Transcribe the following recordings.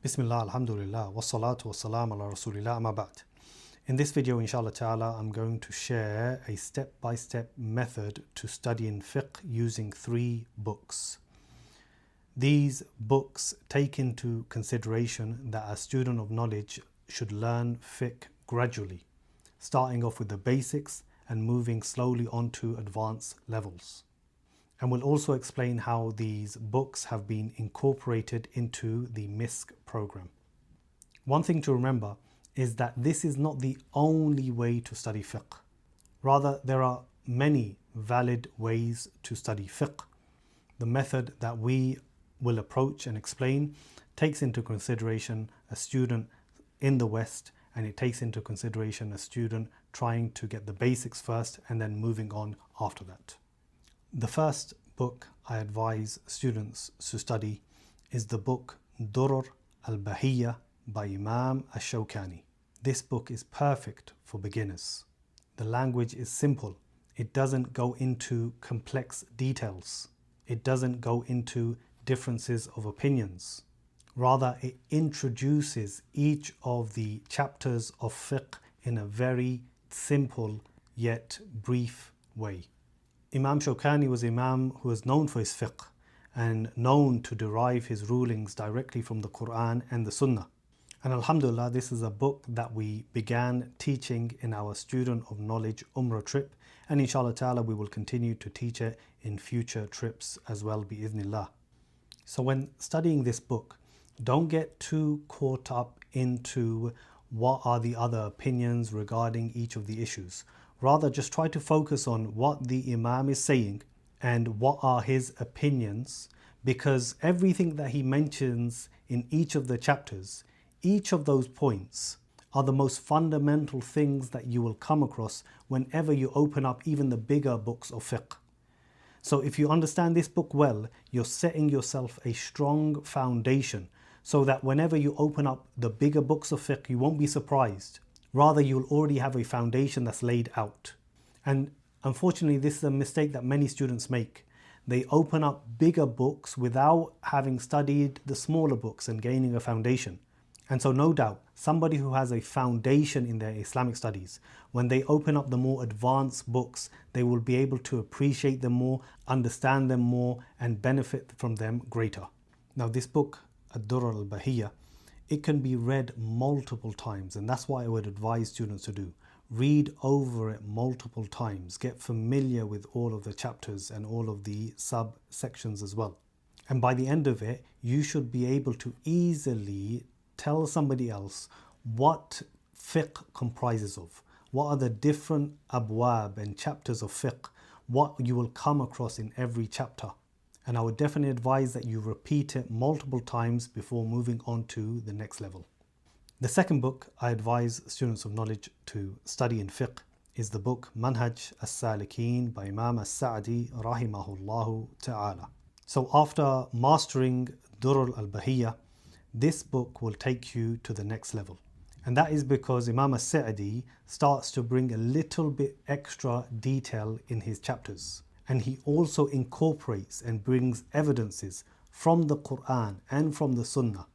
Bismillah, alhamdulillah, wassalatu wassalam ala rasulillah, amma ba'd. In this video, inshallah ta'ala, I'm going to share a step-by-step method to studying fiqh using 3 books. These books take into consideration that a student of knowledge should learn fiqh gradually, starting off with the basics and moving slowly on to advanced levels. And we'll also explain how these books have been incorporated into the MISC program. One thing to remember is that this is not the only way to study fiqh. Rather, there are many valid ways to study fiqh. The method that we will approach and explain takes into consideration a student in the West, and it takes into consideration a student trying to get the basics first and then moving on after that. The first book I advise students to study is the book Durar, al-Bahiyyah by Imam al-Shawkani. This book is perfect for beginners. The language is simple. It doesn't go into complex details. It doesn't go into differences of opinions. Rather, it introduces each of the chapters of fiqh in a very simple yet brief way. Imam Shawkani was an Imam who was known for his fiqh and known to derive his rulings directly from the Quran and the Sunnah. And alhamdulillah, this is a book that we began teaching in our Student of Knowledge Umrah trip, and inshallah ta'ala we will continue to teach it in future trips as well, bi'idhnillah. So when studying this book, don't get too caught up into what are the other opinions regarding each of the issues. Rather, just try to focus on what the Imam is saying and what are his opinions, because everything that he mentions in each of the chapters, each of those points are the most fundamental things that you will come across whenever you open up even the bigger books of fiqh. So if you understand this book well, you're setting yourself a strong foundation so that whenever you open up the bigger books of fiqh, you won't be surprised. Rather, you'll already have a foundation that's laid out. And unfortunately, this is a mistake that many students make. They open up bigger books without having studied the smaller books and gaining a foundation. And so no doubt, somebody who has a foundation in their Islamic studies, when they open up the more advanced books, they will be able to appreciate them more, understand them more, and benefit from them greater. Now this book, Ad-Durar al-Bahiyyah, it can be read multiple times, and that's what I would advise students to do. Read over it multiple times, get familiar with all of the chapters and all of the subsections as well. And by the end of it, you should be able to easily tell somebody else what fiqh comprises of. What are the different abwab and chapters of fiqh, what you will come across in every chapter. And I would definitely advise that you repeat it multiple times before moving on to the next level. The second book I advise students of knowledge to study in fiqh is the book Minhaj al-Saalikeen by Imam Saʿdi rahimahullahu ta'ala. So after mastering Durar al-Bahiyyah, this book will take you to the next level. And that is because Imam Saʿdi starts to bring a little bit extra detail in his chapters. And he also incorporates and brings evidences from the Quran and from the Sunnah.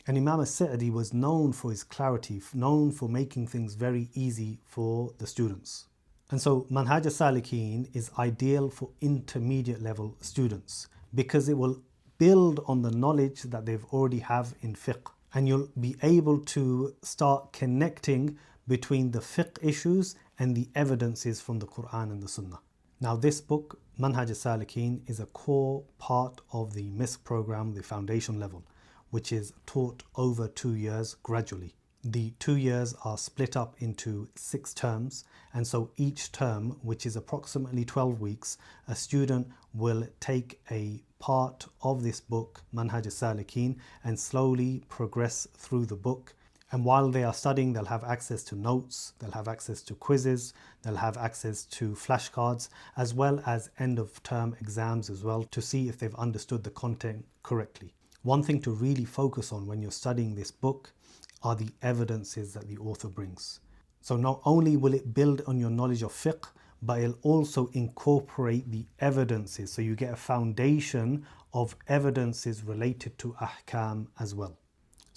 And Imam Saʿdi was known for his clarity, known for making things very easy for the students. And so Minhaj al-Saalikeen is ideal for intermediate level students because it will build on the knowledge that they've already have in fiqh. And you'll be able to start connecting between the fiqh issues and the evidences from the Quran and the Sunnah. Now this book, Minhaj al-Saalikeen, is a core part of the MISC program, the foundation level, which is taught over 2 years gradually. The 2 years are split up into 6 terms, and so each term, which is approximately 12 weeks, a student will take a part of this book, Minhaj al-Saalikeen, and slowly progress through the book. And while they are studying, they'll have access to notes, they'll have access to quizzes, they'll have access to flashcards, as well as end of term exams as well, to see if they've understood the content correctly. One thing to really focus on when you're studying this book are the evidences that the author brings. So not only will it build on your knowledge of fiqh, but it'll also incorporate the evidences. So you get a foundation of evidences related to ahkam as well.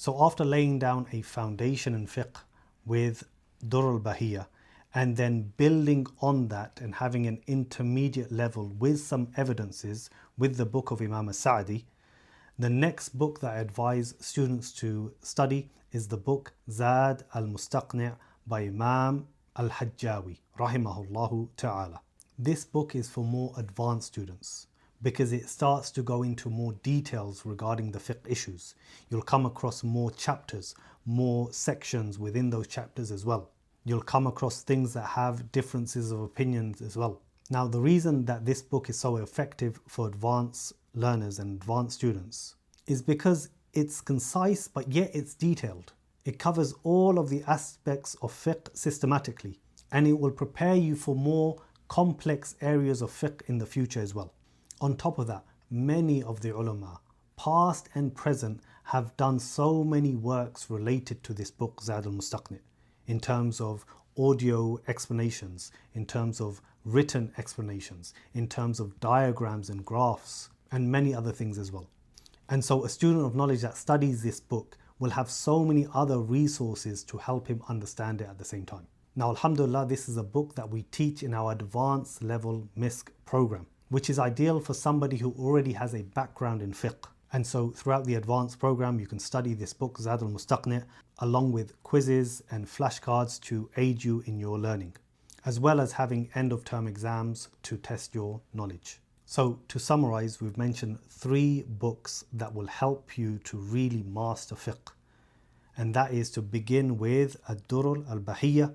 So after laying down a foundation in fiqh with Durar al-Bahiyyah, and then building on that and having an intermediate level with some evidences with the book of Imam Saʿdi, the next book that I advise students to study is the book Zaad al-Mustaqniʿ by Imam al-Hajjawi rahimahullahu ta'ala. This book is for more advanced students because it starts to go into more details regarding the fiqh issues. You'll come across more chapters, more sections within those chapters as well. You'll come across things that have differences of opinions as well. Now, the reason that this book is so effective for advanced learners and advanced students is because it's concise, but yet it's detailed. It covers all of the aspects of fiqh systematically, and it will prepare you for more complex areas of fiqh in the future as well. On top of that, many of the ulama, past and present, have done so many works related to this book, Zaad al-Mustaqniʿ, in terms of audio explanations, in terms of written explanations, in terms of diagrams and graphs, and many other things as well. And so a student of knowledge that studies this book will have so many other resources to help him understand it at the same time. Now, alhamdulillah, this is a book that we teach in our advanced level MISC program, which is ideal for somebody who already has a background in fiqh. And so throughout the advanced program, you can study this book, Zaad al-Mustaqniʿ, along with quizzes and flashcards to aid you in your learning, as well as having end of term exams to test your knowledge. So to summarize, we've mentioned 3 books that will help you to really master fiqh. And that is to begin with Durar al-Bahiyyah,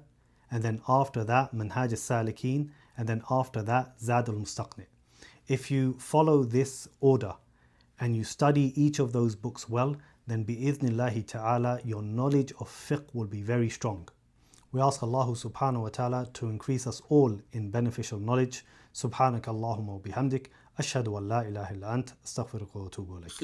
and then after that Minhaj al-Saalikeen, and then after that Zaad al-Mustaqniʿ. If you follow this order and you study each of those books well, then bi-idhnillahi ta'ala your knowledge of fiqh will be very strong. We ask Allah subhanahu wa ta'ala to increase us all in beneficial knowledge. Subhanaka Allahumma wa bihamdik. Ashhadu an la ilaha illa ant. Astaghfiruka wa atubu ilayk.